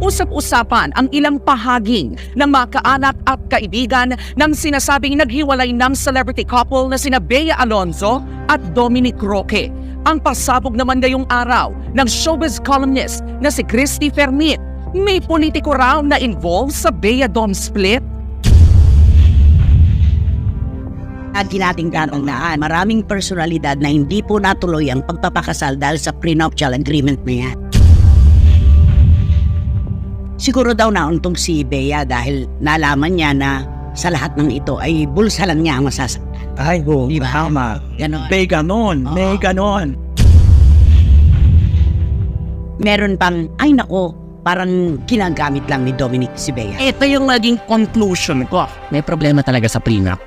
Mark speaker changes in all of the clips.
Speaker 1: Usap-usapan ang ilang pahaging ng mga kaanak at kaibigan ng sinasabing naghiwalay ng celebrity couple na sina Bea Alonzo at Dominic Roque. Ang pasabog naman ngayong araw ng showbiz columnist na si Christy Fermin. May politiko raw na involved sa Bea-Dom split?
Speaker 2: Lagi nating tatandaan, maraming personalidad na hindi po natuloy ang pagpapakasal dahil sa prenuptial agreement na yan. Siguro daw nauntong si Bea dahil nalaman niya na sa lahat ng ito ay bulsa lang niya ang masasaktan.
Speaker 3: Ay, ho,
Speaker 2: Diba?
Speaker 3: tama.
Speaker 2: Ganon.
Speaker 3: May ganon, may ganon.
Speaker 2: Meron pang, ay nako, parang ginagamit lang ni Dominic si Bea.
Speaker 1: Ito yung naging conclusion ko.
Speaker 4: May problema talaga sa prenup.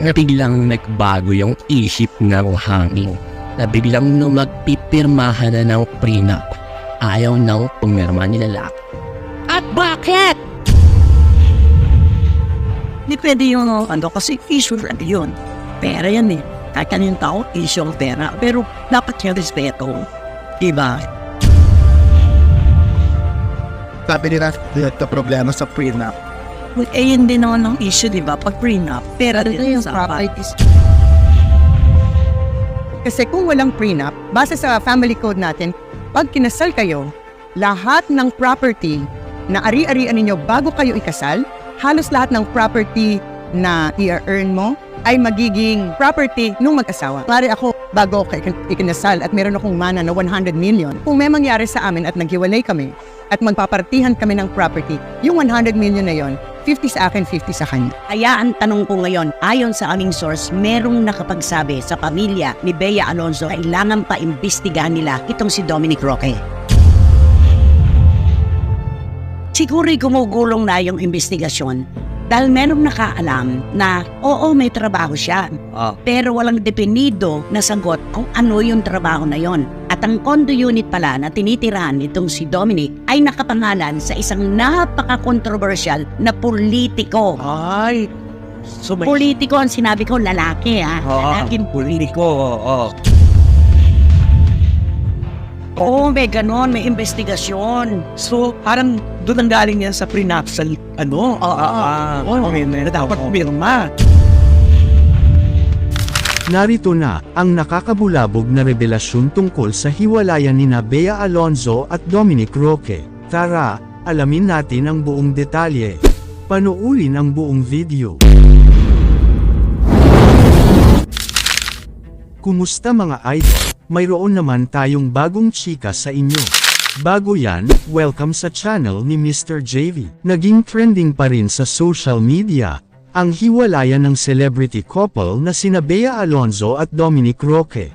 Speaker 4: Na biglang nagbago yung isip ng hangin. Na biglang nung magpipirmahan na ng prenup, ayaw nang pumirma ni lalaki.
Speaker 1: At bakit?
Speaker 2: Hindi pwede yun, kasi issue lang yun. Pera yan eh. Kahit kanyung tao, issue ang pera. Pero dapat yung respeto. Diba?
Speaker 3: Sabi nila, ito problema sa prenup.
Speaker 2: Eh, yun din naman ang issue, diba? Pag prenup, pera din
Speaker 5: yung
Speaker 2: sa
Speaker 5: properties. Kasi kung walang prenup, base sa family code natin, pag kinasal kayo, lahat ng property na ari-arian ninyo bago kayo ikasal, halos lahat ng property na i-earn mo ay magiging property nung mag-asawa. Mari ako, bago ako ikinasal at meron akong mana na 100 million, kung may mangyari sa amin at naghiwalay kami at magpapartihan kami ng property, yung 100 million na yon, 50 sa akin, 50 sa kanya.
Speaker 2: Kaya ang tanong ko ngayon, ayon sa aming source, merong nakapagsabi sa pamilya ni Bea Alonzo, kailangan pa imbestigahan nila itong si Dominic Roque. Siguro'y gumugulong na yung investigasyon dahil merong nakaalam na oo, may trabaho siya, pero walang definido na sagot kung ano yung trabaho na yon. At ang condo unit pala na tinitirahan nitong si Dominic ay nakapangalan sa isang napaka-controversial na politiko.
Speaker 3: Ay, so may...
Speaker 2: Politiko ang sinabi ko, lalaki ha. Lalaking
Speaker 3: politiko, oo.
Speaker 2: Oo, may ganon, may investigasyon.
Speaker 3: So, parang doon ang galing yan sa prenuptial, ano? Dapat pirma.
Speaker 6: Narito na ang nakakabulabog na revelasyon tungkol sa hiwalayan nina Bea Alonzo at Dominic Roque. Tara, alamin natin ang buong detalye. Panoorin ang buong video. Kumusta mga idol? Mayroon naman tayong bagong chika sa inyo. Bago yan, welcome sa channel ni Mr. JV. Naging trending pa rin sa social media ang hiwalayan ng celebrity couple na sina Bea Alonzo at Dominic Roque.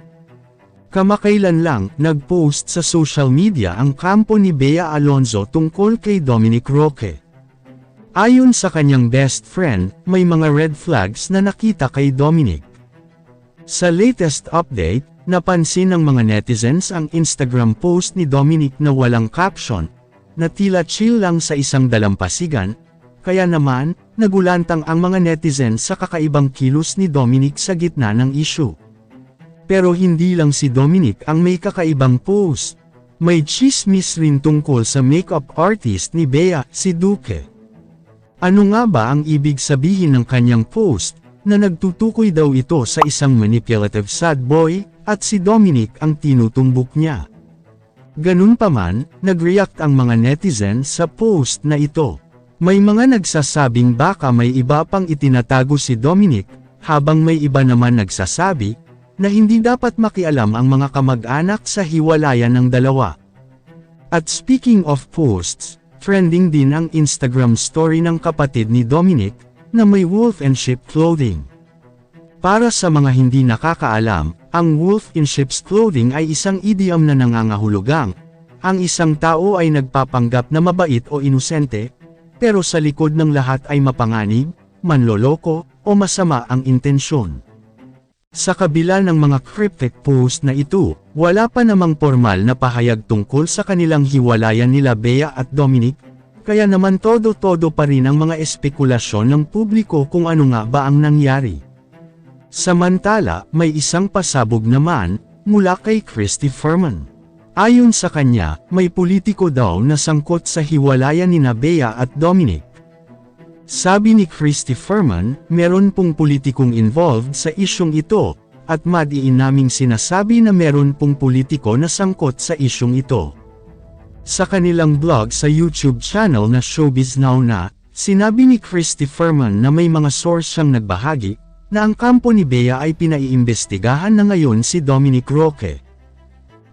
Speaker 6: Kamakailan lang, nag-post sa social media ang kampo ni Bea Alonzo tungkol kay Dominic Roque. Ayon sa kanyang best friend, may mga red flags na nakita kay Dominic. Sa latest update, napansin ng mga netizens ang Instagram post ni Dominic na walang caption, na tila chill lang sa isang dalampasigan, kaya naman, nagulantang ang mga netizens sa kakaibang kilos ni Dominic sa gitna ng issue. Pero hindi lang si Dominic ang may kakaibang post. May chismis rin tungkol sa makeup artist ni Bea, si Duque. Ano nga ba ang ibig sabihin ng kanyang post, na nagtutukoy daw ito sa isang manipulative sad boy, at si Dominic ang tinutumbok niya. Ganun pa man, nag-react ang mga netizens sa post na ito. May mga nagsasabing baka may iba pang itinatago si Dominic, habang may iba naman nagsasabi, na hindi dapat makialam ang mga kamag-anak sa hiwalayan ng dalawa. At speaking of posts, trending din ang Instagram story ng kapatid ni Dominic, na may wolf in sheep clothing. Para sa mga hindi nakakaalam, ang wolf in sheep's clothing ay isang idiom na nangangahulugang, ang isang tao ay nagpapanggap na mabait o inosente, pero sa likod ng lahat ay mapanganib, manloloko, o masama ang intensyon. Sa kabila ng mga cryptic post na ito, wala pa namang formal na pahayag tungkol sa kanilang hiwalayan nila Bea at Dominic, kaya naman todo-todo pa rin ang mga espekulasyon ng publiko kung ano nga ba ang nangyari. Samantala, may isang pasabog naman, mula kay Christy Fermin. Ayon sa kanya, may politiko daw na sangkot sa hiwalayan ni Bea at Dominic. Sabi ni Christy Furman, meron pong politikong involved sa isyong ito, at madiin naming sinasabi na meron pong politiko na sangkot sa isyong ito. Sa kanilang blog sa YouTube channel na Showbiz Now na, sinabi ni Christy Furman na may mga source siyang nagbahagi, na ang kampo ni Bea ay pinaiimbestigahan na ngayon si Dominic Roque.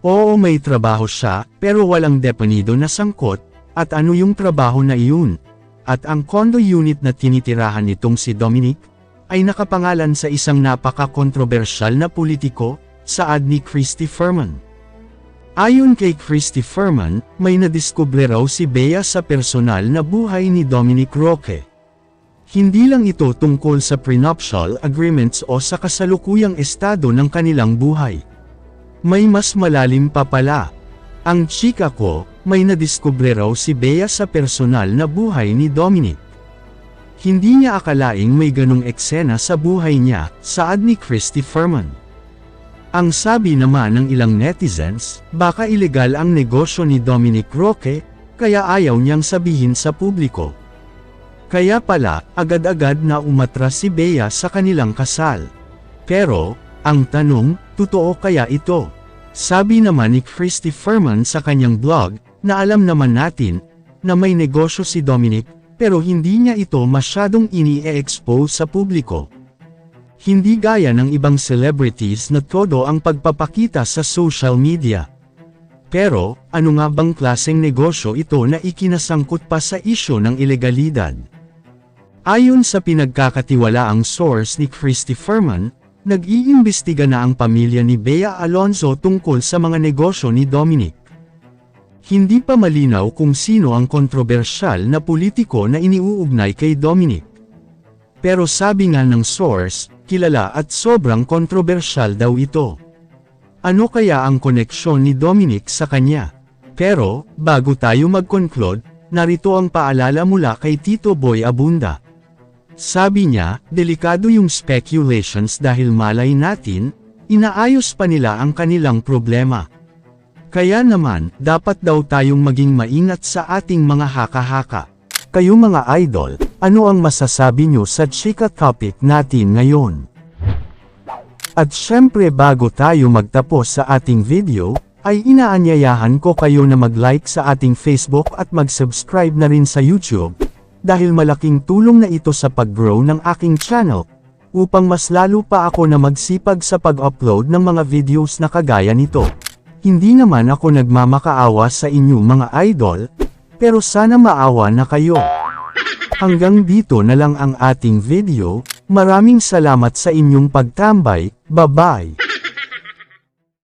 Speaker 6: Oo, may trabaho siya, pero walang deponido na sangkot, at ano yung trabaho na iyon? At ang condo unit na tinitirahan nitong si Dominic, ay nakapangalan sa isang napaka-kontrobersyal na politiko, saad ni Christy Furman. Ayon kay Christy Furman, may nadiskubre raw si Bea sa personal na buhay ni Dominic Roque. Hindi lang ito tungkol sa prenuptial agreements o sa kasalukuyang estado ng kanilang buhay. May mas malalim pa pala. Ang chika ko, may nadiskubre raw si Bea sa personal na buhay ni Dominic. Hindi niya akalaing may ganong eksena sa buhay niya, saad ni Christy Furman. Ang sabi naman ng ilang netizens, baka ilegal ang negosyo ni Dominic Roque, kaya ayaw niyang sabihin sa publiko. Kaya pala, agad-agad na umatras si Bea sa kanilang kasal. Pero, ang tanong, totoo kaya ito? Sabi naman ni Christy Furman sa kanyang blog, na alam naman natin, na may negosyo si Dominic, pero hindi niya ito masyadong ini-expose sa publiko. Hindi gaya ng ibang celebrities na todo ang pagpapakita sa social media. Pero, ano nga bang klaseng negosyo ito na ikinasangkot pa sa isyo ng ilegalidad? Ayon sa pinagkakatiwalaang source ni Christy Furman, nag-iimbestiga na ang pamilya ni Bea Alonzo tungkol sa mga negosyo ni Dominic. Hindi pa malinaw kung sino ang kontrobersyal na politiko na iniuugnay kay Dominic. Pero sabi nga ng source, kilala at sobrang kontrobersyal daw ito. Ano kaya ang koneksyon ni Dominic sa kanya? Pero, bago tayo mag-conclude, narito ang paalala mula kay Tito Boy Abunda. Sabi niya, delikado yung speculations dahil malay natin, inaayos pa nila ang kanilang problema. Kaya naman, dapat daw tayong maging maingat sa ating mga haka-haka. Kayo mga idol, ano ang masasabi nyo sa chika topic natin ngayon? At syempre bago tayo magtapos sa ating video, ay inaanyayahan ko kayo na mag-like sa ating Facebook at mag-subscribe na rin sa YouTube, dahil malaking tulong na ito sa pag-grow ng aking channel, upang mas lalo pa ako na magsipag sa pag-upload ng mga videos na kagaya nito. Hindi naman ako nagmamakaawa sa inyo mga idol, pero sana maawa na kayo. Hanggang dito na lang ang ating video, maraming salamat sa inyong pagtambay, bye-bye!